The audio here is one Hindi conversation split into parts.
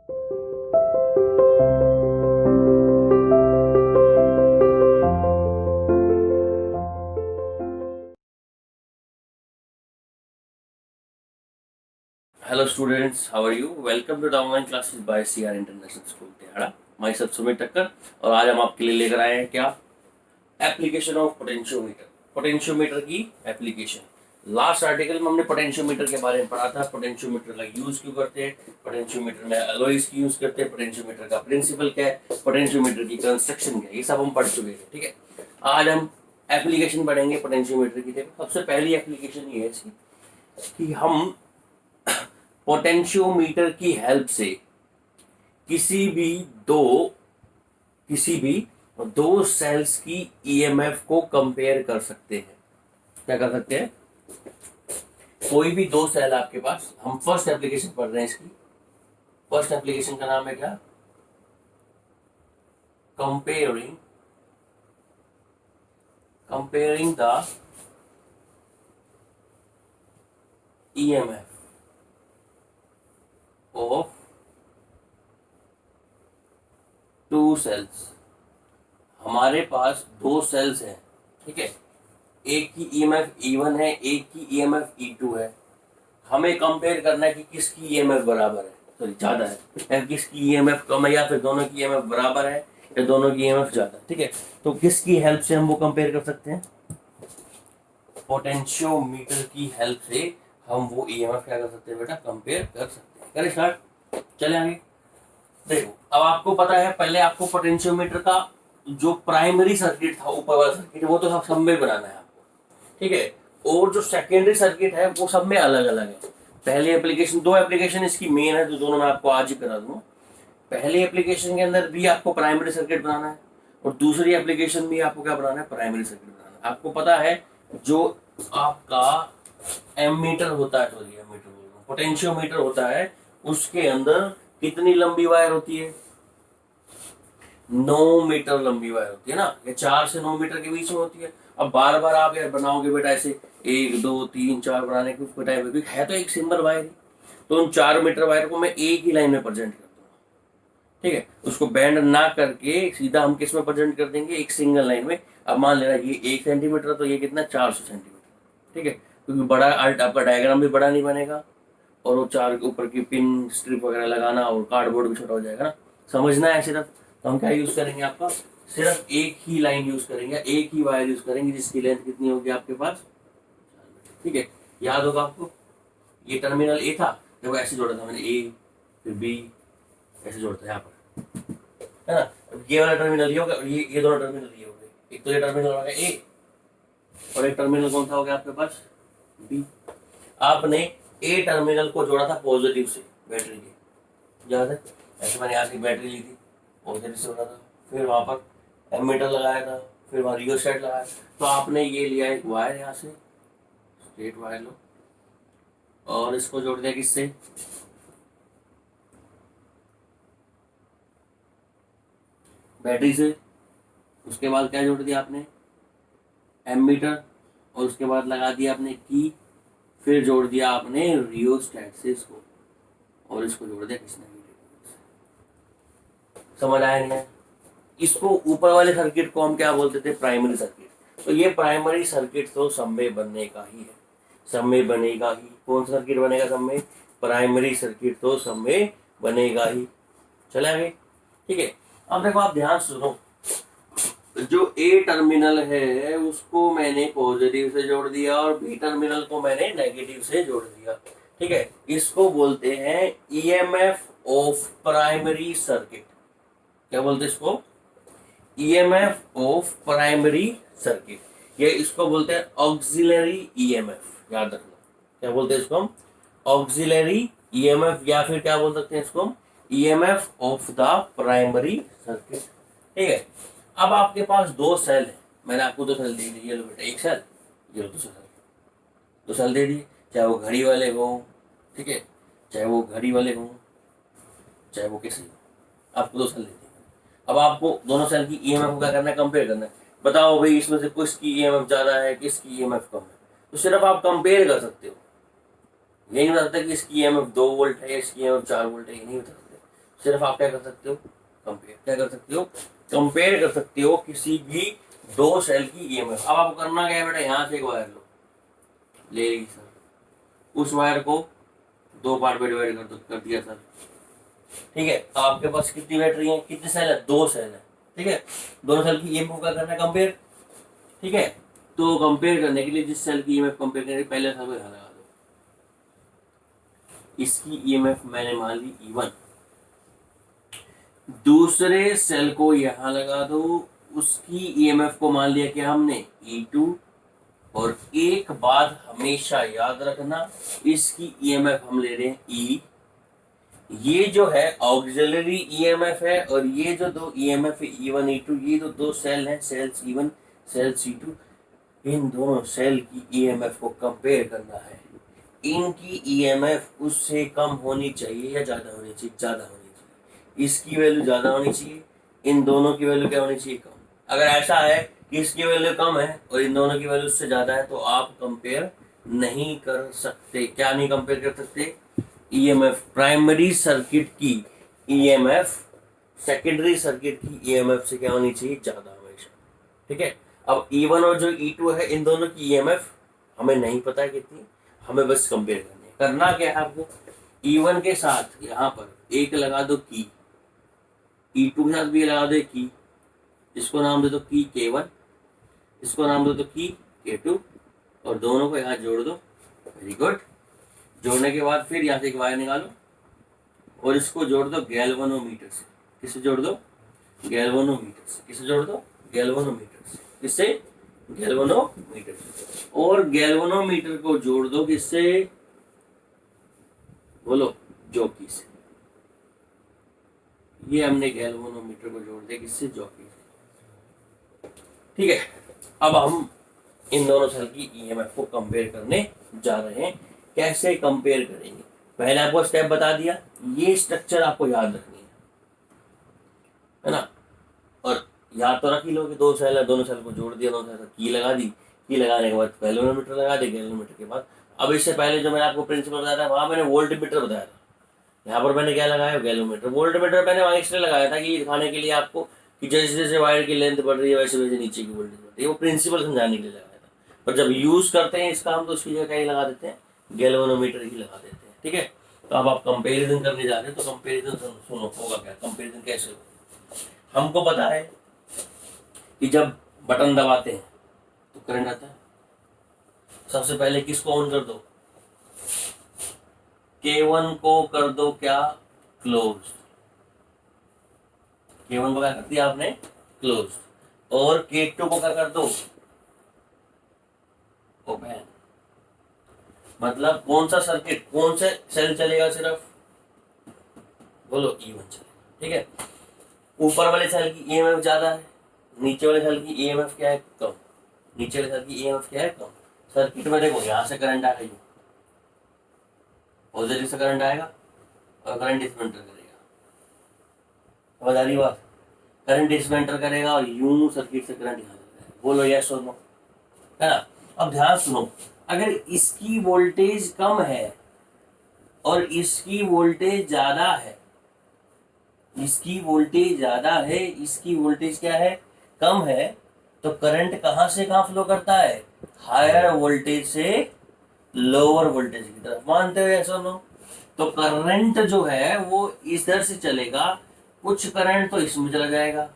Hello students, how are you? Welcome to the online classes by CR International School तेहाड़ा। मैं सब सुमित टक्कर और आज हम आपके लिए लेकर आए हैं क्या? Application of potentiometer. पोटेंशियोमीटर की एप्लीकेशन। लास्ट आर्टिकल में हमने पोटेंशियोमीटर के बारे में पढ़ा था। पोटेंशियोमीटर का यूज क्यों करते हैं, पोटेंशियोमीटर में अलॉयज की यूज करते हैं, पोटेंशियोमीटर का प्रिंसिपल क्या है, पोटेंशियोमीटर की कंस्ट्रक्शन क्या है, ये सब हम पढ़ चुके हैं। ठीक है, आज हम एप्लीकेशन पढ़ेंगे पोटेंशियोमीटर की। देखो सबसे पहली एप्लीकेशन ये है इसकी कि हम पोटेंशियोमीटर की हेल्प से किसी भी दो सेल्स की ईएमएफ को कंपेयर कर सकते हैं। क्या कर सकते हैं? कोई भी दो सेल आपके पास, हम फर्स्ट एप्लीकेशन पढ़ रहे हैं इसकी। फर्स्ट एप्लीकेशन का नाम है क्या? Comparing the EMF of two cells. हमारे पास दो सेल्स हैं, ठीक है, एक की ईएमएफ E1 है, एक की ईएमएफ E2 है। हमें कंपेयर करना है कि किसकी ईएमएफ बराबर है, सॉरी ज्यादा है, या किसकी ईएमएफ कम है, या फिर दोनों की ईएमएफ बराबर है या दोनों की ईएमएफ ज्यादा है। ठीक है, तो किसकी हेल्प से हम वो कंपेयर कर सकते हैं? पोटेंशियोमीटर की हेल्प से हम वो ईएमएफ क्या कर सकते हैं बेटा? कंपेयर कर सकते हैं। करें स्टार्ट, चले आगे। देखो अब आपको पता है, पहले आपको पोटेंशियोमीटर का जो प्राइमरी सर्किट था, ऊपर वाला सर्किट, वो तो सब में बनाना है आपको, ठीक है, और जो सेकेंडरी सर्किट है वो सब में अलग अलग है। पहली एप्लीकेशन, दो एप्लीकेशन इसकी मेन है, जो दोनों मैं आपको आज ही करा दूंगा। पहली एप्लीकेशन के अंदर भी आपको प्राइमरी सर्किट बनाना है, और दूसरी एप्लीकेशन भी आपको क्या बनाना है? प्राइमरी सर्किट बनाना है। आपको पता है जो आपका एमीटर होता है, सॉरी एमीटर बोल रहा हूं, पोटेंशियोमीटर होता है, उसके अंदर कितनी लंबी वायर होती है? 9 मीटर लंबी वायर होती है ना, ये 4 से 9 मीटर के बीच में होती है। अब बार बार आप यार बनाओगे बेटा ऐसे 1 2 3 4 बनाने के टाइम में, है तो एक सिंगल वायर ही, तो उन 4 मीटर वायर को मैं एक ही लाइन में प्रेजेंट कर दूंगा। ठीक है, उसको बैंड ना करके सीधा हम किस में प्रेजेंट कर देंगे? एक सिंगल लाइन में। अब मान लेना ये 1 सेंटीमीटर, तो ये कितना? 400 सेंटीमीटर। ठीक है, क्योंकि बड़ा आपका डायग्राम भी बड़ा नहीं बनेगा, और वो चार ऊपर की पिन स्ट्रिप वगैरह लगाना और कार्डबोर्ड भी छोटा हो जाएगा ना, समझना है सिर्फ। तो हम क्या यूज करेंगे? आपका सिर्फ एक ही लाइन यूज करेंगे, एक ही वायर यूज करेंगे, जिसकी लेंथ कितनी होगी आपके पास? ठीक है, याद होगा आपको, ये टर्मिनल ए था, जब ऐसे जोड़ा था मैंने, ए फिर बी, ऐसे जोड़ा था यहाँ पर, है ना। ये वाला टर्मिनल ये होगा, ये दोनों टर्मिनल ये हो गए। एक तो ये टर्मिनल हो गया ए, और एक टर्मिनल कौन सा हो गया आपके पास? बी। आपने ए टर्मिनल को जोड़ा था पॉजिटिव से बैटरी के, याद है? ऐसे मैंने यहाँ से बैटरी ली थी, पॉजिटिव से जोड़ा था, फिर वहां पर एमीटर लगाया था, फिर वहां रियोस्टेट लगाया। तो आपने ये लिया एक वायर, यहाँ से स्ट्रेट वायर लो, और इसको जोड़ दिया किससे? बैटरी से। उसके बाद क्या जोड़ दिया आपने? एमीटर, और उसके बाद लगा दिया आपने की, फिर जोड़ दिया आपने रियोस्टेट से इसको, और इसको जोड़ दिया किसने? समझ आया नहीं? इसको ऊपर वाले सर्किट को हम क्या बोलते थे? Primary circuit. तो ये प्राइमरी सर्किट तो सब में बनने का ही है, सब में बनेगा ही। कौन सा सर्किट बनेगा सब में? प्राइमरी सर्किट तो सब में बनेगा ही। चले आगे, ठीक है। अब देखो आप ध्यान सुनो, जो ए टर्मिनल है उसको मैंने पॉजिटिव से जोड़ दिया, और बी टर्मिनल को मैंने नेगेटिव से जोड़ दिया। ठीक है, इसको बोलते हैं ईएमएफ ऑफ प्राइमरी सर्किट। क्या बोलते हैं इसको? EMF of primary circuit. ये इसको बोलते हैं ऑक्सिलरी ईएमएफ, याद रखना। क्या बोलते हैं इसको हम? ऑक्सिलरी ईएमएफ, या फिर क्या बोल सकते हैं इसको हम? EMF of the primary circuit. ठीक है, अब आपके पास दो सेल है, मैंने आपको दो सेल दे दी, ये लो बेटा एक सेल, ये लो दूसरा सेल, दो सेल दे दिए, चाहे वो घड़ी वाले हो, ठीक है, चाहे वो घड़ी वाले हो, चाहे वो किसी हो, आपको दो सेल दे दिए। अब आपको दोनों सेल की ईएमएफ को क्या करना है? कंपेयर करना है। बताओ भाई इसमें से किसकी ईएमएफ ज्यादा है, किसकी ईएमएफ कम है, तो सिर्फ आप कंपेयर कर सकते हो। ये नहीं बता सकते कि इसकी ईएमएफ 2 वोल्ट है, इसकी ईएमएफ 4 वोल्ट है, ये नहीं बता सकते। सिर्फ आप क्या कर सकते हो, कंपेयर क्या कर सकते हो, कंपेयर कर सकते हो किसी भी दो सेल की ईएमएफ। अब आपको करना क्या है बेटा, यहाँ से एक वायर लो, ले ली सर, उस वायर को दो पार्ट में डिवाइड कर दिया सर, ठीक है। तो आपके पास कितनी बैटरी है, कितने सेल है, दो सेल है, ठीक है। दोनों सेल की ईएमएफ का करना है कंपेयर, ठीक है। तो कंपेयर करने के लिए जिस सेल की ईएमएफ कंपेयर करने पहले सेल को यहाँ लगा दो, इसकी ईएमएफ मैंने मान ली E1, दूसरे सेल को यहाँ लगा दो, उसकी ईएमएफ को मान लिया कि हमने E2, और एक बात हमेशा याद रखना, इसकी ईएमएफ हम ले रहे हैं E, ये जो है ऑक्सिलरी ईएमएफ है, और ये जो दो ईएमएफ है E1 E2, ये तो दो सेल हैं, सेल C1 सेल C2, इन दोनों सेल की ईएमएफ को कंपेयर करना है। इनकी ईएमएफ उससे कम होनी चाहिए या ज्यादा होनी चाहिए, ज्यादा होनी चाहिए। इसकी वैल्यू ज्यादा होनी चाहिए, इन दोनों की वैल्यू क्या होनी चाहिए, कम। अगर ऐसा है कि इसकी वैल्यू कम है और इन दोनों की वैल्यू उससे ज्यादा है, तो आप कंपेयर नहीं कर सकते। क्या नहीं कंपेयर कर सकते, ईएमएफ प्राइमरी सर्किट की ईएमएफ सेकेंडरी सर्किट की ईएमएफ से क्या होनी चाहिए, ज्यादा हमेशा, ठीक है। अब E1 और जो E2 है, इन दोनों की ईएमएफ हमें नहीं पता है कितनी, हमें बस कंपेयर करनी है। करना क्या है आपको, E1 के साथ यहाँ पर एक लगा दो की, E2 के साथ भी लगा दो की, इसको नाम दे दो की K1, इसको नाम दे दो की K2, और दोनों को यहाँ जोड़ दो। Very good. जोड़ने के बाद फिर यहाँ से एक वायर निकालो और इसको जोड़ दो गैल्वेनोमीटर से। किससे जोड़ दो, गैल्वेनोमीटर से। किससे जोड़ दो, गैल्वेनोमीटर से। किससे, गैल्वेनोमीटर से। और गैल्वेनोमीटर को जोड़ दो किससे, बोलो, जॉकी से। ये हमने गैल्वेनोमीटर को जोड़ दिया किससे, जॉकी से, ठीक है। अब हम इन दोनों सेल की ईएमएफ को कंपेयर करने जा रहे हैं। कैसे कंपेयर करेंगे, पहले आपको स्टेप बता दिया, ये स्ट्रक्चर आपको याद रखनी है ना। और याद तो रख ही लो कि दो सेल है, दोनों सेल को जोड़ दिया, दोनों सेल की लगा दी, की लगाने के बाद गैल्वेनोमीटर लगा दी, गैल्वेनोमीटर के बाद अब इससे पहले जो मैंने आपको प्रिंसिपल बताया था, वहां मैंने वोल्टमीटर बताया था, यहाँ पर मैंने क्या लगाया, गैल्वेनोमीटर। वोल्टमीटर मैंने वहां इसलिए लगाया था कि दिखाने के लिए आपको कि जैसे जैसे वायर की लेंथ बढ़ रही है वैसे वैसे नीचे की वोल्टेज बढ़ रही है, वो प्रिंसिपल समझाने के लिए लगाया था। पर जब यूज करते हैं इसका हम, तो उसकी जगह क्या ही लगा देते हैं, गैल्वेनोमीटर ही लगा देते हैं, ठीक है। तो अब आप कंपेरिजन करने जा रहे हैं, तो कंपेरिजन सुनो होगा क्या, कंपेरिजन कैसे होगा। हमको पता है कि जब बटन दबाते हैं तो करंट आता है। सबसे पहले किसको ऑन कर दो, K1 को कर दो क्या, क्लोज। K1 को क्या कर दिया आपने, क्लोज। और K2 को क्या कर दो, ओपन। मतलब कौन सा सर्किट, कौन से सेल चलेगा, सिर्फ बोलो E1 चलेगा, ठीक है। ऊपर वाले सेल की ईएमएफ ज्यादा है, नीचे वाले सेल की ईएमएफ क्या है, कम। नीचे वाले सेल की ईएमएफ क्या है, कम। सर्किट में देखो यहाँ से करंट आएगा, पॉजिटिव से करंट आएगा और करंट इसमें एंटर करेगा। समझ आ रही बात, करंट इसमें एंटर करेगा और यूं सर्किट से करंट यहाँ जाएगा। बोलो यस और नो, है ना। अब ध्यान सुनो, अगर इसकी वोल्टेज कम है और इसकी वोल्टेज ज्यादा है, इसकी वोल्टेज ज्यादा है, इसकी वोल्टेज क्या है, कम है, तो करंट कहां से कहां फ्लो करता है, हायर वोल्टेज से लोअर वोल्टेज की तरफ। मानते हो ऐसा नो, तो करंट जो है वो इधर से चलेगा, कुछ करंट तो इसमें चला जाएगा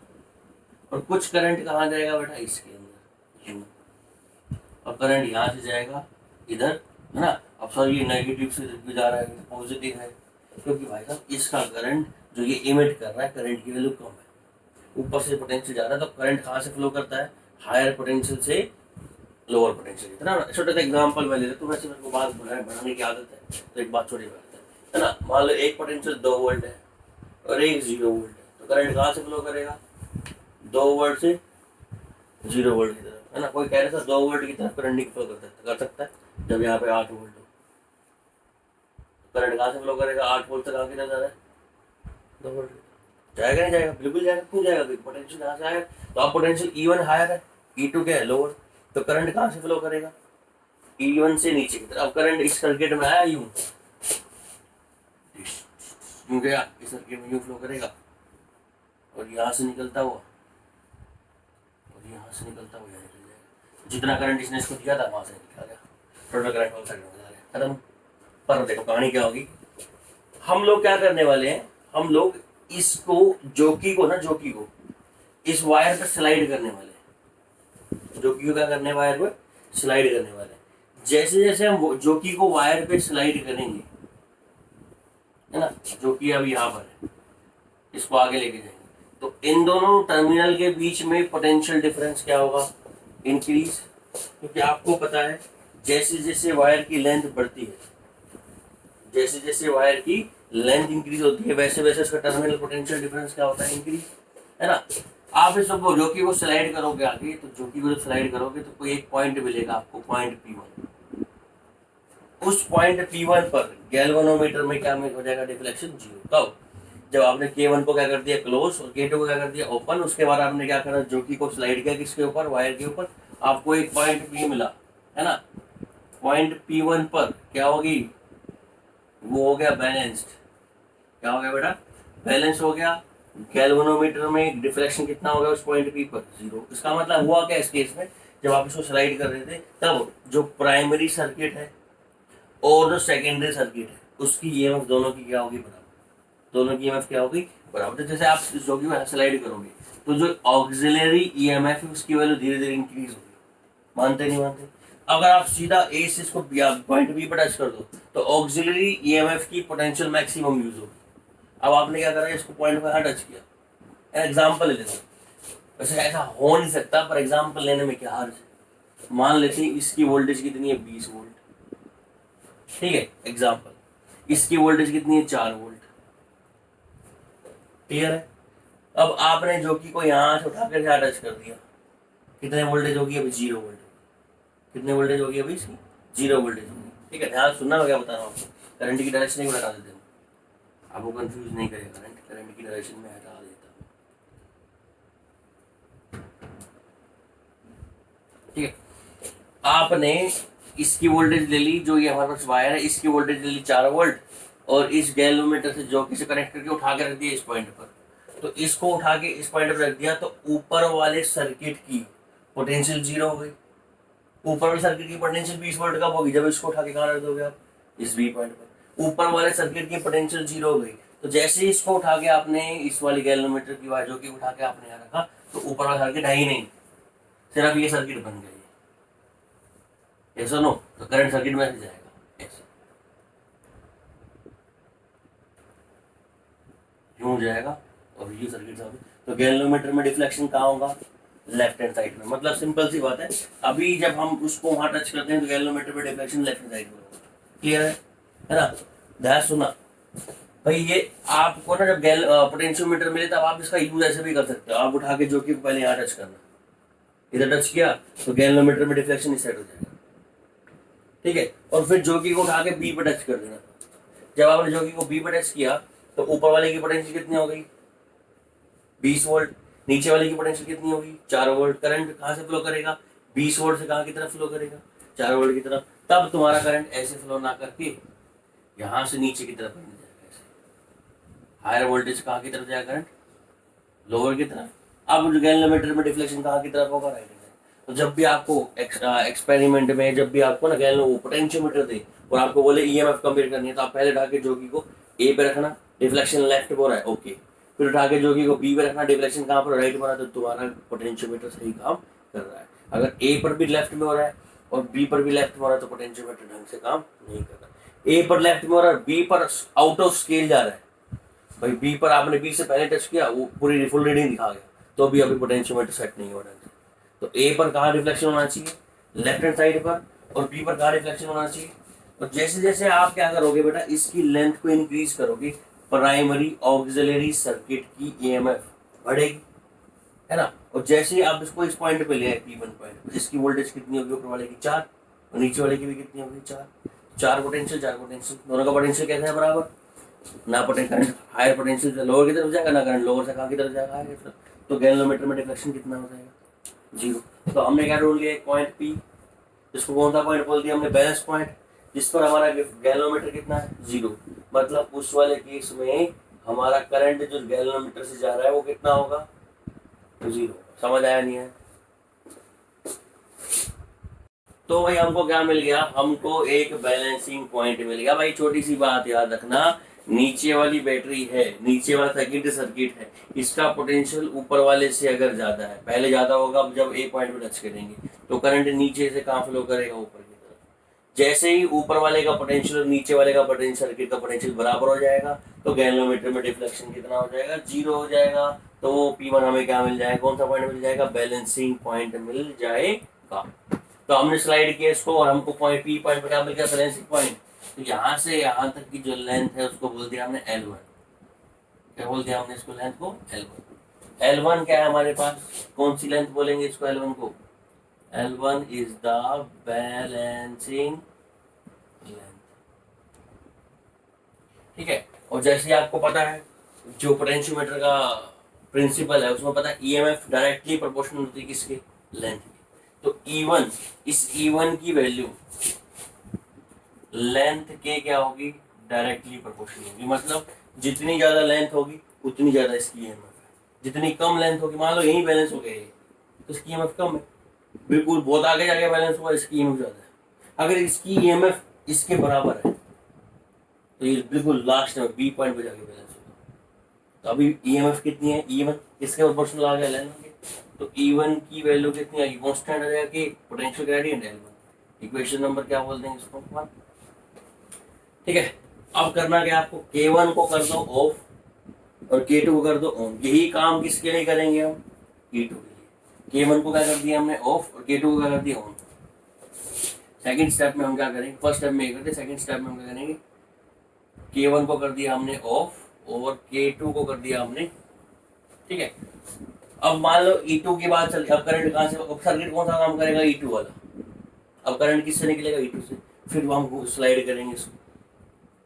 और कुछ करंट कहाँ जाएगा बेटा, इसके अंदर यूं, और करंट यहाँ से जाएगा इधर, है ना। अब सर ये नेगेटिव से भी जा रहा है, पॉजिटिव है, क्योंकि भाई साहब इसका करंट जो ये इमिट कर रहा है, करंट की वैल्यू कम है, ऊपर से पोटेंशियल ज्यादा है, तो करंट कहाँ से फ्लो करता है, हायर पोटेंशियल से लोअर पोटेंशियल। इतना छोटा सा एग्जांपल मैं ले लेता हूँ, वैसे मेरे को बात बनाने की आदत है, तो एक बात छोटी बात है ना। मान लो एक पोटेंशियल 2 वोल्ट है और एक 0 वोल्ट है, तो करंट कहाँ से फ्लो करेगा, 2 वोल्ट से 0 वोल्ट की तरफ, है ना। कोई कह रहा था 2 वोल्ट की तरफ करंट नहीं फ्लो कर सकता है, जब यहाँ पे 8 वोल्ट हो, करंट कहाँ से फ्लो करेगा, 8 वोल्ट तक आगे जा रहा है, 2 वोल्ट जाएगा, नहीं जाएगा, बिल्कुल जाएगा। क्यों जाएगा, पोटेंशियल यहाँ से आएगा, तो आप पोटेंशियल E1 हायर है, E2 क्या है, लोअर, तो करंट कहाँ से फ्लो करेगा, E1 से नीचे की तरफ। अब करंट इस सर्किट में आया यूं, यूं गया, इस सर्किट में यूं फ्लो करेगा और यहाँ से निकलता हुआ और यहाँ से निकलता हुआ यहाँ निकल जाएगा। जितना करंट इसने इसको दिया था वहाँ से निकल गया, टोटल करंट ऑल साइड में गया, खत्म। पर देखो कहानी क्या होगी, हम लोग क्या करने वाले हैं, हम लोग इसको जोकी को ना, जोकी को इस वायर पर स्लाइड करने वाले हैं। जोकी को क्या करने, वायर पर स्लाइड करने वाले हैं। जैसे जैसे हम जोकी को वायर पे स्लाइड करेंगे, है ना, जोकी अब यहाँ पर है, इसको आगे लेके जाएंगे तो इन दोनों टर्मिनल के बीच में पोटेंशियल डिफरेंस क्या होगा, इंक्रीज। क्योंकि आपको पता है जैसे जैसे वायर की लेंथ बढ़ती है, जैसे जैसे वायर की लेंथ इंक्रीज होती है, वैसे वैसे उसका टर्मिनल पोटेंशियल डिफरेंस क्या होता है, इंक्रीज, है ना। आप इसको जोकी को स्लाइड करोगे आगे, तो जोकी को जब स्लाइड करोगे तो कोई एक पॉइंट मिलेगा आपको, पॉइंट P1। उस पॉइंट P1 पर गैल्वेनोमीटर में क्या हो जाएगा, डिफ्लेक्शन जीरो। कब, जब आपने K1 को क्या कर दिया क्लोज और K2 को क्या कर दिया ओपन, उसके बाद आपने क्या करा, जोकी को स्लाइड किया किसके ऊपर, वायर के ऊपर, आपको एक पॉइंट P मिला, है ना। पॉइंट P1 पर क्या होगी, वो हो गया बैलेंस्ड। क्या हो गया बेटा, बैलेंस हो गया। गैल्वेनोमीटर में डिफ्लेक्शन कितना हो गया उस पॉइंट P पर, जीरो। इसका मतलब हुआ क्या इस केस में, जब आप इसको स्लाइड कर रहे थे तब जो प्राइमरी सर्किट है और जो सेकेंडरी सर्किट है उसकी ईएमएफ दोनों की क्या होगी, बराबर। दोनों की ईएमएफ क्या होगी, बराबर। जैसे आप इस जोकी में स्लाइड करोगे तो जो ऑक्सिलरी ईएमएफ है उसकी वैल्यू धीरे धीरे इंक्रीज होगी। मानते नहीं मानते, अगर आप सीधा ए से इसको पॉइंट बी पर टच कर दो तो ऑक्सिलरी ईएमएफ की पोटेंशियल मैक्सिमम यूज होगी। अब आपने क्या करा, इसको पॉइंट पर टच किया। एग्जाम्पल ले लेता हूँ, वैसे ऐसा हो नहीं सकता पर एग्जाम्पल लेने में क्या हर्ज है। मान लेते हैं इसकी वोल्टेज कितनी है, 20 वोल्ट, ठीक है, एग्जाम्पल। इसकी वोल्टेज कितनी है, 4 वोल्ट, क्लियर है। अब आपने जोकी को यहाँ से उठा कर यहाँ टच कर दिया, कितने वोल्टेज होगी अभी, 0 वोल्ट। कितने वोल्टेज होगी अभी इसकी, 0 वोल्टेज होगी, ठीक है। ध्यान सुनना, मैं क्या बता रहा हूँ आपको, करंट की डायरेक्शन नहीं बता देते, आपको कंफ्यूज नहीं करेगा, करंट की डायरेक्शन में हटा देता, ठीक है। आपने इसकी वोल्टेज ले ली, जो ये हमारे पास वायर है, इसकी वोल्टेज ले ली 4 वोल्ट, और इस गैल्वेनोमीटर से जोकी से कनेक्ट करके उठा के रख दिया इस पॉइंट पर। तो इसको उठा के इस पॉइंट पर रख दिया तो ऊपर वाले सर्किट की पोटेंशियल 0 हो गई। ऊपर वाले सर्किट की पोटेंशियल 20 वोल्ट कब होगी, जब इसको उठा के कहाँ रख दोगे आप, इस बी पॉइंट पर। ऊपर वाले सर्किट की पोटेंशियल 0 हो गई, तो जैसे ही इसको उठा के आपने इस वाली गैल्वेनोमीटर की वायर जोकी उठा के आपने यहाँ रखा तो ऊपर वाला सर्किट है ही नहीं, सिर्फ ये सर्किट बन गई, ऐसा नो, तो करंट सर्किट में जाएगा ऐसा, यूं जाएगा और ये सर्किट सामने। तो गैल्वेनोमीटर में डिफ्लेक्शन कहाँ होगा, लेफ्ट हैंड साइड में। मतलब सिंपल सी बात है, अभी जब हम उसको वहां टच करते हैं तो गैल्वेनोमीटर में डिफ्लेक्शन लेफ्ट हैंड साइड में होगा, क्लियर है ना। ध्यान सुना भाई, ये आपको ना जब पोटेंशियोमीटर मिले तब आप इसका यूज ऐसे भी कर सकते हो। आप उठा के जोकी को पहले यहाँ टच करना, इधर टच किया तो गैल्वेनोमीटर में डिफ्लेक्शन इस साइड हो जाएगा, ठीक है। और फिर जोकी को उठा के बी पर टच कर देना। जब आपने जोकी को बी पर टच किया तो ऊपर वाले की पोटेंशियल कितनी हो गई, 20 वोल्ट। नीचे वाले की पोटेंशियल कितनी होगी, 4 वोल्ट। करंट कहाँ से फ्लो करेगा, 20 वोल्ट से कहाँ की तरफ फ्लो करेगा, 4 वोल्ट की तरफ। तब तुम्हारा करंट ऐसे फ्लो ना करके यहाँ से नीचे की तरफ जाएगा, ऐसे हायर वोल्टेज कहाँ की तरफ जाएगा, करंट लोअर की तरफ। अब गैल्वेनोमीटर में डिफ्लेक्शन कहाँ की तरफ होगा, राइट हैंड। तो जब भी आपको एक्सपेरिमेंट में, जब भी आपको ना पोटेंशियोमीटर दे और आपको बोले ईएमएफ कंपेयर करनी है, तो आप पहले उठा के जोकी को ए पे रखना, डिफ्लेक्शन लेफ्ट पे हो रहा है, ओके। फिर उठा के जोकी को बी पे रखना, डिफ्लेक्शन कहाँ पर, राइट में हो रहा है, तो तुम्हारा पोटेंशियोमीटर सही काम कर रहा है। अगर ए पर भी लेफ्ट में हो रहा है और बी पर भी लेफ्ट में हो रहा है तो पोटेंशियोमीटर ढंग से काम नहीं कर रहा। ए पर लेफ्ट में हो रहा है, बी पर आउट ऑफ स्केल जा रहा है भाई, बी पर आपने बी से पहले टच किया, वो पूरी फुल रीडिंग दिखा गया, तो भी अभी पोटेंशियोमीटर सेट नहीं हो रहा है। तो ए पर कहाँ डिफ्लेक्शन होना चाहिए, लेफ्ट हैंड साइड पर, और बी पर कहाँ डिफ्लेक्शन होना चाहिए। और जैसे जैसे आप क्या करोगे बेटा, इसकी लेंथ को इंक्रीज करोगे, प्राइमरी ऑक्सिलरी सर्किट की ईएमएफ बढ़ेगी, है ना। और जैसे ही आप इसको इस पॉइंट पे ले आए P1 पॉइंट, इसकी वोल्टेज कितनी होगी, ऊपर वाले की 4 और नीचे वाले की भी कितनी होगी, 4 पोटेंशियल, 4 पोटेंशियल, दोनों का पोटेंशियल कैसा है, बराबर। ना करंट हायर पोटेंशियल से लोअर की तरफ जाएगा, ना करंट लोअर से कहाँ की तरफ जाएगा, हायर की तरफ। तो गैल्वेनोमीटर में डिफ्लेक्शन कितना हो जाएगा, 0। तो हमने क्या ढूंढ लिया, एक पॉइंट P, जिसको कौन सा पॉइंट बोल दिया हमने, बैलेंस पॉइंट, जिस पर हमारा गैल्वेनोमीटर कितना है, 0। मतलब उस वाले केस में हमारा करंट जो गैल्वेनोमीटर से जा रहा है वो कितना होगा, 0। समझ आया नहीं है? तो भाई हमको क्या मिल गया, हमको एक बैलेंसिंग पॉइंट मिल गया। भाई छोटी सी बात याद रखना, नीचे वाली बैटरी है, नीचे वाला सर्किट है, इसका पोटेंशियल ऊपर वाले से अगर ज्यादा है, पहले ज्यादा होगा जब एक पॉइंट पे टच करेंगे, तो करंट नीचे से कहाँ फ्लो करेगा, ऊपर की तरफ। जैसे ही ऊपर वाले का पोटेंशियल और नीचे वाले का पोटेंशियल, सर्किट का पोटेंशियल बराबर हो जाएगा, तो गैल्वेनोमीटर में डिफ्लेक्शन कितना हो जाएगा, 0 हो जाएगा। तो P1 हमें क्या मिल जाएगा, कौन सा पॉइंट मिल जाएगा, बैलेंसिंग पॉइंट मिल जाएगा। तो हमने स्लाइड किया इसको और हमको पॉइंट P पॉइंट पे क्या मिल गया, बैलेंसिंग पॉइंट। तो यहाँ से यहाँ तक की जो लेंथ है उसको बोल दिया हमने L1। क्या बोल दिया हमने इसको, लेंथ को L1। L1 क्या है हमारे पास, कौन सी लेंथ बोलेंगे इसको, L1 को, L1 is the balancing length. ठीक है। और जैसे आपको पता है जो पोटेंशियोमीटर का प्रिंसिपल है उसमें पता है ईएमएफ डायरेक्टली प्रोपोर्शनल होती है किसके, लेंथ की। तो E1, इस E1 की वैल्यू लेंथ के क्या होगी, डायरेक्टली प्रोपोर्शनल होगी। मतलब जितनी ज्यादा लेंथ होगी उतनी ज्यादा इसकी ईएमएफ है, जितनी कम लेंथ होगी, मान लो यही बैलेंस हो गया ये, तो इसकी ईएमएफ कम है। बिल्कुल बहुत आगे जाके बैलेंस हुआ, इसकी ईएमएफ ज्यादा है। अगर इसकी ईएमएफ इसके बराबर है तो ये बिल्कुल लास्ट में बी पॉइंट पे जाके बैलेंस होगा। तो अभी ईएमएफ कितनी है, ईएमएफ किसके प्रोपोर्शनल आ गया, लेंथ के। तो E1 की वैल्यू कितनी आएगी, कांस्टेंट आ जाएगा कि potential gradient L1। Equation number क्या बोल देंगे इसको, 1। ठीक है। अब करना क्या आपको, K1 को कर दो ऑफ और K2 को कर दो ऑन। यही काम किसके लिए करेंगे हम, E2 के लिए। K1 को क्या कर दिया हमने ऑफ और K2 को क्या कर दिया ऑन। सेकंड स्टेप में हम क्या करेंगे, फर्स्ट स्टेप में ये करते, सेकंड स्टेप में हम क्या करेंगे, K1 को कर दिया हमने ऑफ और K2 को कर दिया हमने। ठीक है। अब मान लो E2 की बात चल, अब करंट कहाँ से, अब सर्किट कौन सा काम करेगा, E2 वाला। अब करंट किससे निकलेगा, E2 से। फिर हम स्लाइड करेंगे इसको,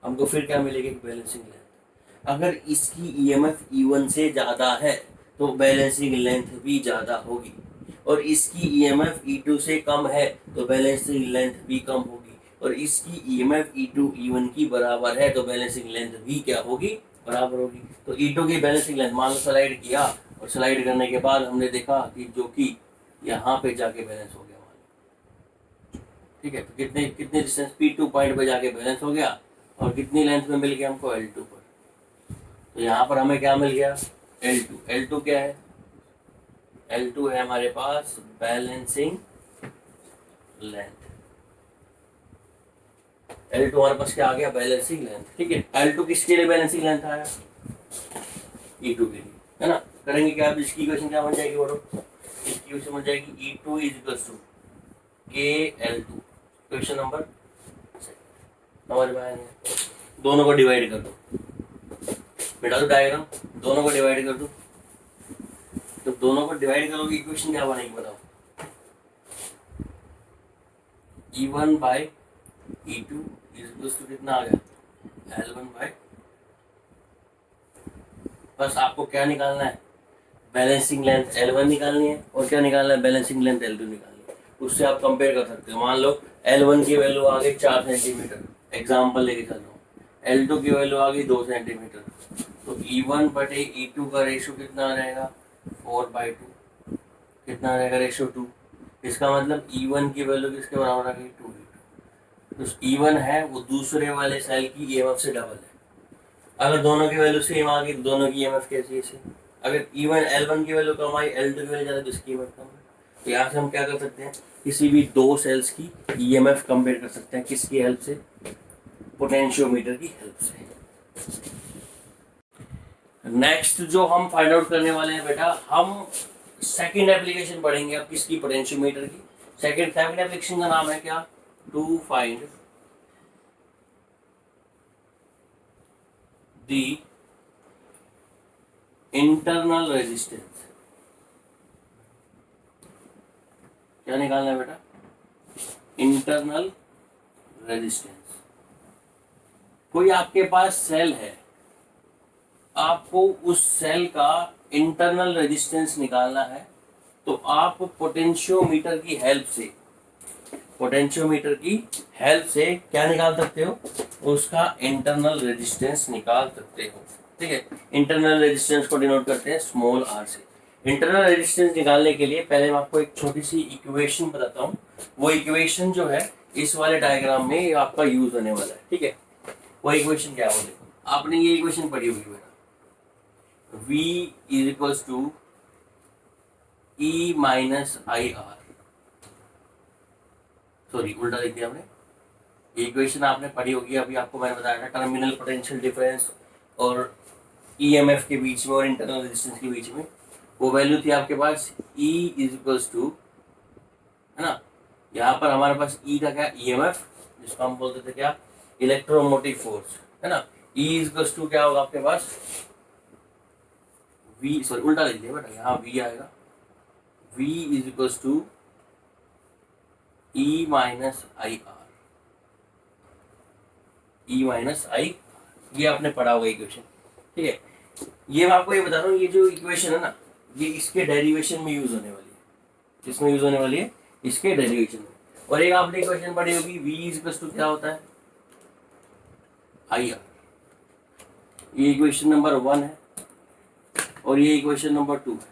हमको फिर क्या मिलेगा, बैलेंसिंग लेंथ। अगर इसकी ईएमएफ E1 से ज्यादा है तो बैलेंसिंग लेंथ भी ज्यादा होगी, और इसकी ईएमएफ E2 से कम है तो बैलेंसिंग लेंथ भी कम होगी, और इसकी ईएमएफ E2 E1 की बराबर है तो बैलेंसिंग लेंथ भी क्या होगी, बराबर होगी। तो E2 की बैलेंसिंग लेंथ, मान लो स्लाइड किया और स्लाइड करने के बाद हमने देखा कि जो कि यहाँ पे जाके बैलेंस हो गया, ठीक है। तो कितने कितने डिस्टेंस P2 पॉइंट पे जाके बैलेंस हो गया, और कितनी लेंथ में मिल गया हमको, L2 पर। तो यहाँ पर हमें क्या मिल गया, L2। L2 क्या है, L2 है हमारे पास बैलेंसिंग लेंथ। L2 हमारे पास क्या आ गया, बैलेंसिंग लेंथ। ठीक है। L2 किसके लिए बैलेंसिंग लेंथ आया, E2 के लिए, है ना। करेंगे क्या, अब इसकी इक्वेशन क्या बन जाएगी, बोलो। इसकी इक्वेशन बन जाएगी E2 is equals to KL2। Question number समझ में आया, दोनों को डिवाइड कर दो, बेटा दो डायग्राम, दोनों को डिवाइड कर दो। तो दोनों को डिवाइड करोगे इक्वेशन क्या बनेगी, बताओ। E1 by E2 is to कितना आ गया, L1 बाई। बस आपको क्या निकालना है, बैलेंसिंग लेंथ L1 निकालनी है, और क्या निकालना है, बैलेंसिंग लेंथ L2 निकालनी है। उससे आप कंपेयर कर सकते हो। मान लो L1 की वैल्यू आ गई 4 सेंटीमीटर, एग्जाम्पल लेके चल रहा हूँ। L2 की वैल्यू आ गई 2 सेंटीमीटर। तो E1 बटे E2 का रेशो कितना रहेगा, 4/2। कितना रहेगा, रेशो 2। इसका मतलब E1 की वैल्यू किसके बराबर आ गई, 2। तो E1 है वो दूसरे वाले सेल की ईएमएफ से डबल है। अगर दोनों की वैल्यू सेम आ गई, दोनों की ईएमएफ कैसी है, अगर E1 L1 की वैल्यू कम आई, L2 की वैल्यू ज़्यादा, तो इसकी ईएमएफ कम है। तो यहाँ से हम क्या कर सकते हैं, किसी भी दो सेल्स की ईएमएफ कंपेयर कर सकते हैं, किसकी हेल्प से, पोटेंशियोमीटर की हेल्प से। नेक्स्ट जो हम फाइंड आउट करने वाले हैं बेटा, हम सेकंड एप्लीकेशन पढ़ेंगे अब किसकी, पोटेंशियोमीटर की। सेकंड एप्लीकेशन का नाम है क्या, to find the internal resistance. क्या निकालना है बेटा, इंटरनल रेजिस्टेंस। कोई आपके पास सेल है, आपको उस सेल का इंटरनल रेजिस्टेंस निकालना है, तो आप पोटेंशियोमीटर की हेल्प से पोटेंशियोमीटर की हेल्प से क्या निकाल सकते हो, उसका इंटरनल रेजिस्टेंस निकाल सकते हो। ठीक है, इंटरनल रेजिस्टेंस को डिनोट करते हैं स्मॉल आर से। इंटरनल रेजिस्टेंस निकालने के लिए पहले मैं आपको एक छोटी सी इक्वेशन बताता हूँ। वो इक्वेशन जो है इस वाले डायग्राम में आपका यूज होने वाला है। ठीक है, वो इक्वेशन क्या है वो देखो, आपने ये इक्वेशन पढ़ी होगी बेटा, V is equals to E minus I R, sorry उल्टा लिख दिया हमने। ये इक्वेशन आपने पढ़ी होगी, अभी आपको मैंने बताया था टर्मिनल पोटेंशियल डिफरेंस और ईएमएफ के बीच में और इंटरनल रेजिस्टेंस के बीच में वो वैल्यू थी आपके पास E इज इक्वल्स टू, है ना, यहाँ पर हमारे पास E का क्या, ईएमएफ, जिसको हम बोलते थे क्या, इलेक्ट्रोमोटिव फोर्स, है ना। E इज इक्वल्स टू क्या होगा आपके पास, V, सॉरी उल्टा लिख दिया बेटा, यहाँ V आएगा, V is equals to E minus I R, E minus I, ये आपने पढ़ा होगा इक्वेशन। ठीक है, ये मैं आपको ये बता रहा हूँ, ये जो इक्वेशन है ना, ये इसके डेरिवेशन में यूज होने वाली है। किसमें यूज होने वाली है, इसके डेरिवेशन में। और एक आपने इक्वेशन पढ़ी होगी, V इज इक्वल्स टू क्या होता है, आई आर। ये इक्वेशन नंबर 1 है और ये इक्वेशन नंबर 2 है।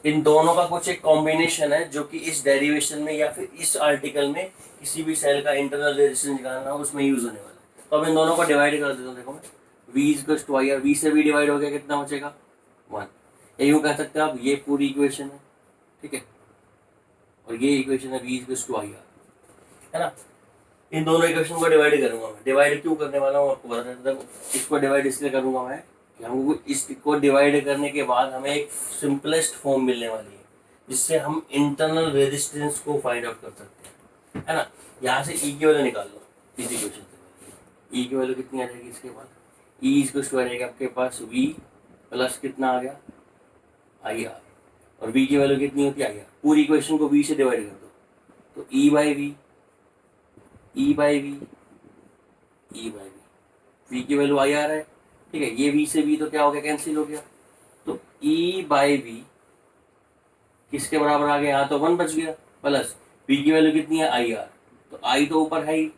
इन दोनों का कुछ एक कॉम्बिनेशन है जो कि इस डेरिवेशन में या फिर इस आर्टिकल में किसी भी सेल का इंटरनल रेजिस्टेंस निकालना हो उसमें यूज होने वाला है। तो अब इन दोनों को डिवाइड कर देता हूँ, देखो मैं, V is equals to I R, V से V डिवाइड हो गया, कितना बचेगा 1। ये यूँ कह सकते हैं आप, ये पूरी इक्वेशन है। ठीक है, और ये इक्वेशन है V is equals to I R, है ना। इन दोनों इक्वेशन को डिवाइड करूंगा मैं। डिवाइड क्यों करने वाला हूँ आपको बता देता हूँ। इसको डिवाइड इसलिए करूंगा मैं कि हमको इसको डिवाइड करने के बाद हमें एक सिंपलेस्ट फॉर्म मिलने वाली है जिससे हम इंटरनल रेजिस्टेंस को फाइंड आउट कर सकते हैं, है ना। यहाँ से E की वैल्यू निकाल लो इस इक्वेशन से। E की वैल्यू कितनी आ जाएगी इसके बाद, E इसको आ जाएगा आपके पास V प्लस कितना आ गया, आई आर, और V की वैल्यू कितनी होती है, आई आर। पूरी इक्वेशन को V से डिवाइड कर दो तो E by V, E by V, E by V, V की वैल्यू आई आर है। ठीक है, ये V से V तो क्या हो गया, कैंसिल हो गया। तो E बाई वी किसके बराबर आ गया, यहाँ तो 1 बच गया, प्लस V की वैल्यू कितनी है, आई आर। तो I तो ऊपर है ही,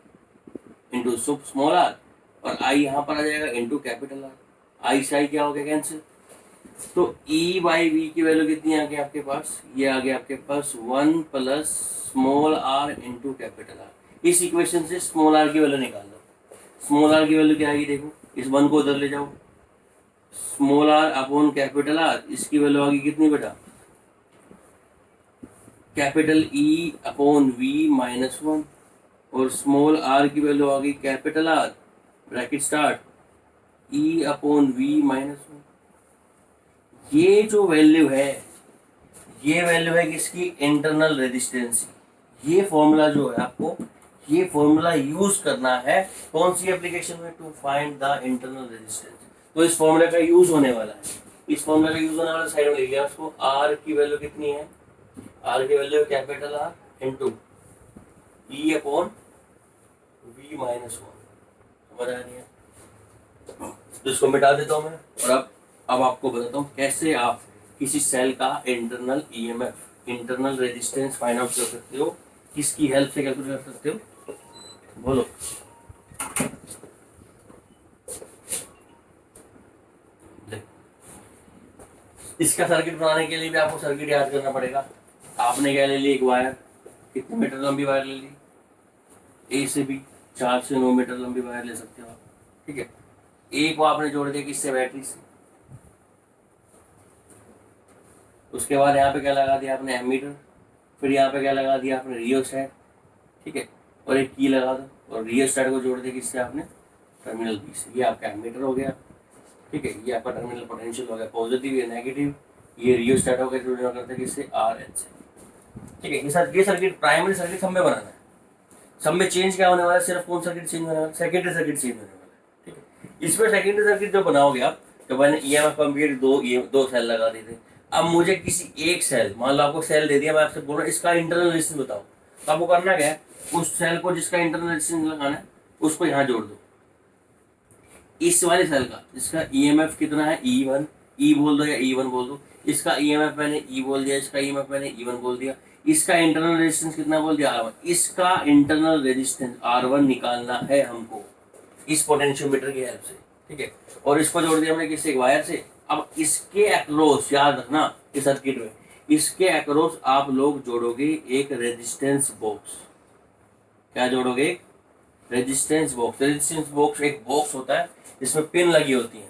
इंटू स्मॉल आर, और I यहाँ पर आ जाएगा इंटू कैपिटल आर। आई से आई क्या हो गया, कैंसिल। तो E बाई वी की वैल्यू कितनी आ गई आपके पास, ये आ गया आपके पास 1 plus small R into capital R. इस इक्वेशन से स्मॉल आर की वैल्यू निकाल दो। स्मॉल आर की वैल्यू क्या आएगी, देखो इस 1 को उधर ले जाओ, small R upon capital R, इसकी वैल्यू आ गई कितनी बेटा, capital E upon V minus 1, और स्मॉल आर की वैल्यू आ गई capital R bracket start E upon V minus 1। ये जो वैल्यू है, ये वैल्यू है किसकी, इंटरनल रेजिस्टेंस। ये फॉर्मूला जो है आपको, ये फॉर्मूला यूज करना है कौन सी एप्लीकेशन में, to find the internal resistance. तो इस फॉर्मूला का यूज होने वाला है, इस फॉर्मूला का यूज होने वाला, साइड में लिख लिया उसको। आर की वैल्यू कितनी है, आर की value capital R into E upon V minus 1। समझ आ रही है, तो इसको मिटा देता हूँ मैं। और अब आपको बताता हूँ कैसे आप किसी सेल का internal EMF, internal resistance find out कर सकते हो, किसकी हेल्प से कैलकुलेट कर सकते हो, बोलो। इसका सर्किट बनाने के लिए भी आपको सर्किट याद करना पड़ेगा। आपने क्या ले ली, एक वायर, कितने मीटर लंबी वायर ले ली, ए से बी 4 से 9 मीटर लंबी वायर ले सकते हो आप। ठीक है, एक को आपने जोड़ दिया किससे, बैटरी से। उसके बाद यहाँ पे क्या लगा दिया आपने, एमीटर। फिर यहाँ पे क्या लगा दिया आपने, रियोस्टैट। ठीक है, और एक की लगा दो, और रियोस्टैट को जोड़ दिया किससे आपने, टर्मिनल बी से। ये आपका एमीटर हो गया। ठीक है, ये आपका टर्मिनल पोटेंशियल हो गया, पॉजिटिव या नेगेटिव। ये रियोस्टैट हो गया, जुड़ना करते हैं किससे, आर एच से। ठीक है, ये सर्किट प्राइमरी सर्किट सब में बनाना है। सब में चेंज क्या होने वाला है, सिर्फ कौन सर्किट चेंज होने वाला है, सेकेंडरी सर्किट चेंज होने वाला है। ठीक है, इसमें सेकेंडरी सर्किट जो बनाओगे आप, तो मैंने ईएमएफ कंप्लीट दो सेल लगा दिए थे। अब मुझे किसी एक सेल, मान लो आपको सेल दे दिया, मैं आपसे बोल रहा हूँ इसका इंटरनल रेजिस्टेंस बताओ, तो आपको करना क्या है, उस सेल को जिसका इंटरनल रेजिस्टेंस लगाना है उसको यहाँ जोड़ दो। इस वाले सेल का इसका ईएमएफ कितना है, E1, E बोल दो या E1 बोल दो। इसका ईएमएफ मैंने E बोल दिया, इसका ईएमएफ मैंने E1 बोल दिया। इसका इंटरनल रेजिस्टेंस कितना बोल दिया R1, इसका इंटरनल रेजिस्टेंस R1 निकालना है हमको इस पोटेंशियोमीटर की हेल्प से, ठीक है। और इसको जोड़ दिया हमने किसी वायर से। अब इसके अक्रॉस याद रखना इस सर्किट में, इसके अक्रॉस आप लोग जोड़ोगे एक रेजिस्टेंस बॉक्स। क्या जोड़ोगे? Resistance box. रेजिस्टेंस बॉक्स एक बॉक्स होता है जिसमें पिन लगी होती है।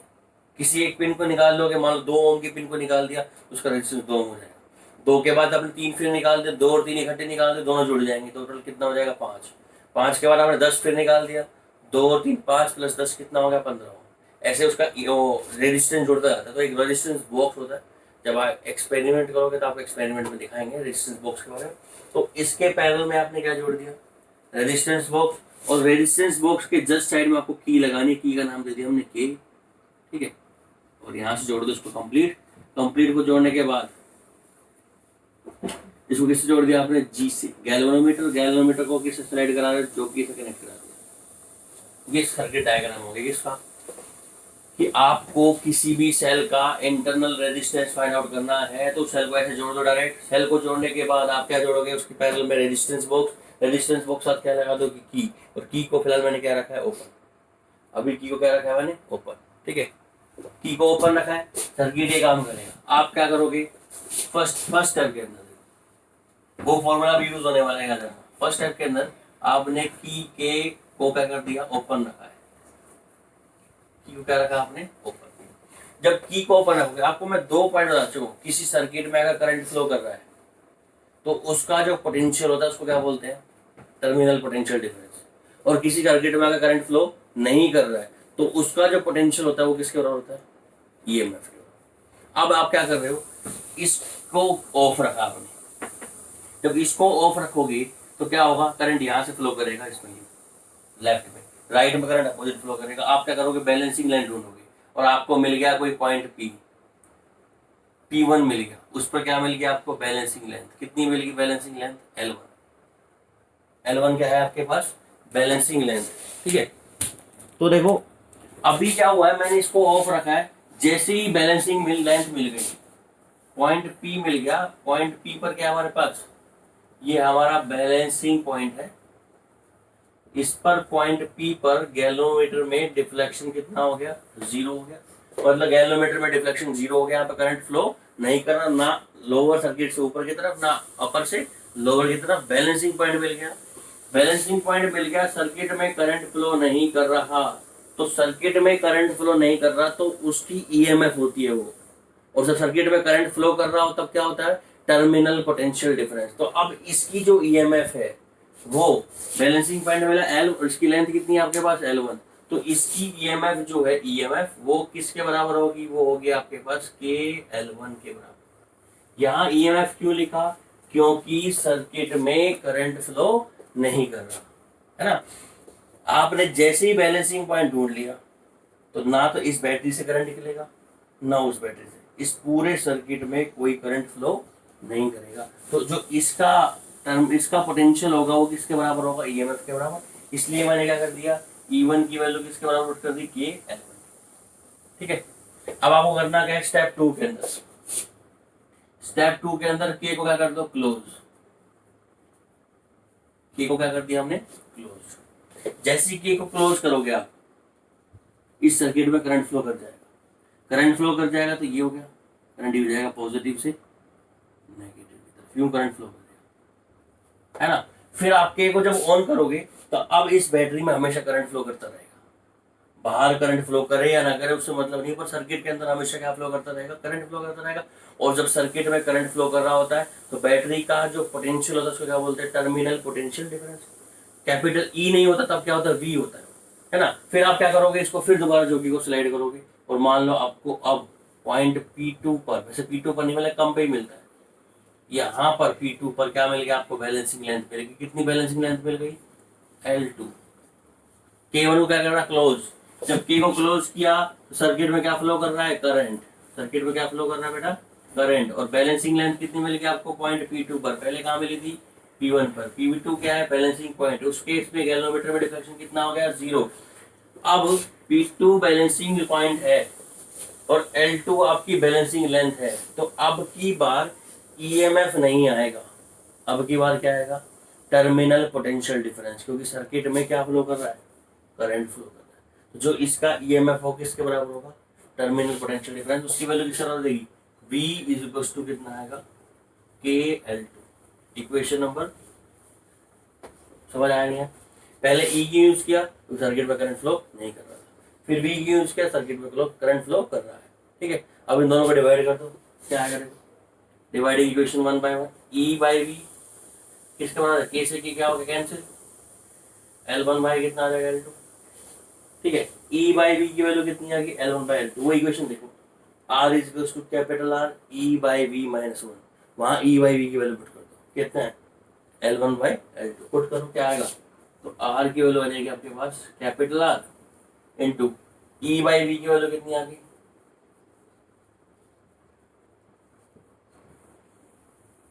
किसी एक पिन को निकाल लोगे, मान लो 2 ओम की पिन को निकाल दिया, उसका रेजिस्टेंस 2 ओम हो जाएगा। 2 के बाद आपने 3 फिर निकाल दिया, 2 और 3 इकट्ठे निकाल दिए, दोनों जुड़ जाएंगे, टोटल कितना हो जाएगा 5। 5 के बाद आपने 10 फिर निकाल दिया, 2 और 3 5 प्लस 10 कितना हो गया 15। ऐसे उसका रेजिस्टेंस जुड़ता जाता है। तो एक रेजिस्टेंस बॉक्स होता है। जब आप एक्सपेरिमेंट करोगे तो आप एक्सपेरिमेंट में दिखाएंगे रेजिस्टेंस बॉक्स के बारे में। तो इसके पैरेलल में आपने क्या जोड़ दिया? Resistance box. और रेजिस्टेंस बॉक्स के जस्ट साइड में आपको की लगानी, की का नाम दे दिया हमने के, ठीक है। और यहाँ से जोड़ दो इसको कंप्लीट। कंप्लीट को जोड़ने के बाद इसको किससे जोड़ दिया आपने? जी से। गैल्वेनोमीटर, गैल्वेनोमीटर को किससे स्लाइड करा रहे? जो की से कनेक्ट करा दिया। ये सर्किट डायग्राम हो गया किसका, कि आपको किसी भी सेल का इंटरनल रेजिस्टेंस फाइंड आउट करना है तो सेल को ऐसे जोड़ दो डायरेक्ट। सेल को जोड़ने के बाद आप क्या जोड़ोगे? उसके पैरेलल में रेजिस्टेंस बॉक्स। रेजिस्टेंस बॉक्स साथ क्या लगा दो? की। और की को फिलहाल मैंने क्या रखा है? ओपन। अभी की को क्या रखा है मैंने? ओपन, ठीक है। की को ओपन रखा है, सर्किट ये काम करेगा। आप क्या करोगे? फर्स्ट स्टेप के अंदर वो फॉर्मूला भी यूज होने वाला है। फर्स्ट स्टेप के अंदर आपने की के को क्या कर दिया? ओपन रखा है। की को क्या रखा आपने? ओपन। जब की को ओपन रखोगे, आपको मैं 2 पॉइंट बता चुका हूं। किसी सर्किट में अगर करंट फ्लो कर रहा है तो उसका जो पोटेंशियल होता है उसको क्या बोलते हैं? Terminal potential difference. और किसी सर्किट में अगर करंट फ्लो नहीं कर रहा है तो उसका जो पोटेंशियल होता है वो किसके बराबर होता है? ईएमएफ के बराबर। अब आप क्या कर रहे हो? इसको ऑफ रखा आपने। जब इसको ऑफ रखोगे तो क्या होगा? करंट यहां से फ्लो करेगा इसमें, लेफ्ट में। राइट में करंट अपोजिट फ्लो करेगा। आप क्या करोगे? बैलेंसिंग लाइन ढूंढोगे। और आपको मिल गया कोई पॉइंट P1 मिल गया। उस पर क्या मिल गया आपको? Balancing length. कितनी मिल गई बैलेंसिंग लेंथ? L1। L1 क्या है आपके पास? बैलेंसिंग लेंथ, ठीक है। तो देखो अभी क्या हुआ है, मैंने इसको ऑफ रखा है। जैसे ही बैलेंसिंग लेंथ मिल गई, पॉइंट P मिल गया। पॉइंट P पर क्या हमारे पास? ये हमारा बैलेंसिंग पॉइंट है। इस पर पॉइंट P पर गैल्वेनोमीटर में डिफ्लेक्शन कितना हो गया? 0 हो गया। मतलब गैल्वेनोमीटर में डिफ्लेक्शन 0 हो गया। यहाँ पर करंट फ्लो नहीं कर रहा, ना लोअर सर्किट से ऊपर की तरफ, ना अपर से लोअर की तरफ। बैलेंसिंग पॉइंट मिल गया। बैलेंसिंग पॉइंट मिल गया, सर्किट में करंट फ्लो नहीं कर रहा। तो सर्किट में करंट फ्लो नहीं कर रहा तो उसकी ईएमएफ होती है वो। और जब सर्किट में करंट फ्लो कर रहा हो तब क्या होता है? Terminal potential difference. तो अब इसकी जो ईएमएफ है वो बैलेंसिंग पॉइंट मिला L, और इसकी लेंथ कितनी है आपके पास? L1। तो इसकी ईएमएफ जो है, ईएमएफ वो किसके बराबर होगी? वो होगी आपके पास के L1 के बराबर। यहाँ ईएमएफ क्यों लिखा? क्योंकि सर्किट में करंट फ्लो नहीं कर रहा है ना। आपने जैसे ही बैलेंसिंग पॉइंट ढूंढ लिया तो ना तो इस बैटरी से करंट निकलेगा ना उस बैटरी से। इस पूरे सर्किट में कोई करंट फ्लो नहीं करेगा। तो जो इसका पोटेंशियल होगा वो किसके बराबर होगा? ईएमएफ के बराबर। इसलिए मैंने क्या कर दिया? E1 की वैल्यू किसके बराबर कर दी? के L1, ठीक है। अब आपको करना क्या है? स्टेप 2 के अंदर, स्टेप 2 के अंदर के को क्या कर दो? क्लोज। के को क्या कर दिया हमने? क्लोज। जैसे के को क्लोज करोगे आप, इस सर्किट में करंट फ्लो कर जाएगा। करंट फ्लो कर जाएगा तो ये हो गया, करंट हो जाएगा पॉजिटिव से नेगेटिव की तरफ। यूं करंट फ्लो है ना। फिर आप के को जब ऑन करोगे तो अब इस बैटरी में हमेशा करंट फ्लो करता रहेगा। बाहर करंट फ्लो करे या ना करे उससे मतलब नहीं, पर सर्किट के अंदर हमेशा क्या फ्लो करता रहेगा? करंट फ्लो करता रहेगा। और जब सर्किट में करंट फ्लो कर रहा होता है तो बैटरी का जो पोटेंशियल होता है उसको क्या बोलते हैं? Terminal potential difference. Capital E नहीं होता तब क्या होता है? वी होता है ना। फिर आप क्या करोगे? इसको फिर दोबारा जोगी को स्लाइड करोगे और मान लो आपको अब पॉइंट P2 पर, वैसे P2 पर नहीं मिला, कम पे ही मिलता है, यहाँ पर P2 पर क्या मिल गया आपको? बैलेंसिंग लेंथ मिल गई। कितनी बैलेंसिंग लेंथ मिल गई? L2। K1 को क्या कर रहा? क्लोज। जब K को क्लोज किया तो सर्किट में क्या फ्लो कर रहा है? करंट। सर्किट में क्या फ्लो कर रहा है बेटा? करंट। और बैलेंसिंग लेंथ कितनी मिल गई आपको? पॉइंट P2 पर। पहले कहाँ मिली थी? P1 पर। P2 क्या है? Balancing point. उस केस में गैल्वेनोमीटर में डिफ्लेक्शन कितना हो गया? 0। अब P2 बैलेंसिंग पॉइंट है और L2 आपकी बैलेंसिंग लेंथ है, तो अब की बार ईएमएफ नहीं आएगा। अब की बार क्या आएगा, टर्मिनल पोटेंशियल डिफरेंस, क्योंकि सर्किट में क्या फ्लो कर रहा है, करंट फ्लो कर रहा है। तो जो इसका ईएमएफ हो किसके बराबर होगा, टर्मिनल पोटेंशियल डिफरेंस, उसकी वैल्यू किस तरह देगी, V इज इक्वल टू कितना आएगा, KL2। इक्वेशन नंबर, समझ आया नहीं है? पहले E की यूज किया तो सर्किट में करंट फ्लो नहीं कर रहा था, फिर V की यूज किया सर्किट में करंट फ्लो कर रहा है। ठीक है, अब इन दोनों को डिवाइड कर दो, क्या आएगा देखो, डिवाइडिंग इक्वेशन 1/1, E/V किसका बना, K से K क्या होगा, कैंसिल, L1/, कितना आ जाएगा, L2। ठीक है, E/V की वैल्यू कितनी आ गई, L1/L2। वो इक्वेशन देखो, R is equal to capital R E/V -1, वहाँ E/V की वैल्यू पुट कर दो, कितना है, L1/L2 पुट करो, क्या आएगा, तो R की वैल्यू आ जाएगी आपके पास कैपिटल R इंटू E/V की वैल्यू कितनी आ गई,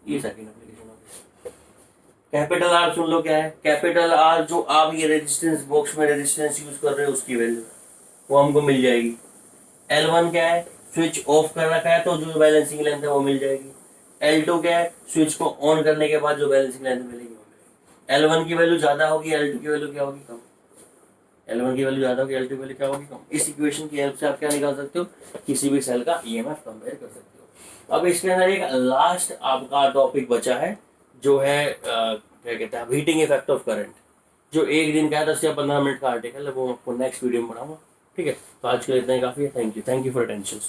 ये सेकंड एप्लीकेशन हो गई। कैपिटल R सुन लो क्या है, कैपिटल R जो आप ये रेजिस्टेंस बॉक्स में रेजिस्टेंस यूज कर रहे हो उसकी वैल्यू वो हमको मिल जाएगी। L1 क्या है, स्विच ऑफ कर रखा है तो जो बैलेंसिंग लेंथ है वो मिल जाएगी। L2 क्या है, स्विच को ऑन करने के बाद जो बैलेंसिंग लेंथ मिलेगी वो मिलेगी। L1 की वैल्यू ज्यादा होगी, L2 की वैल्यू क्या होगी, कम। L1 की वैल्यू ज्यादा होगी, L2 की वैल्यू क्या होगी, कम। इस इक्वेशन की हेल्प से आप क्या निकाल सकते हो, किसी भी सेल का ईएमएफ कंपेयर कर सकते हो। अब इसके अंदर एक लास्ट आपका टॉपिक बचा है, जो है क्या कहते हैं, हीटिंग इफेक्ट ऑफ करंट, जो एक दिन का है 10 या 15 मिनट का आर्टिकल है, वो आपको नेक्स्ट वीडियो में पढ़ाऊंगा। ठीक है, तो आज के लिए इतना ही काफी है। Thank you for attention.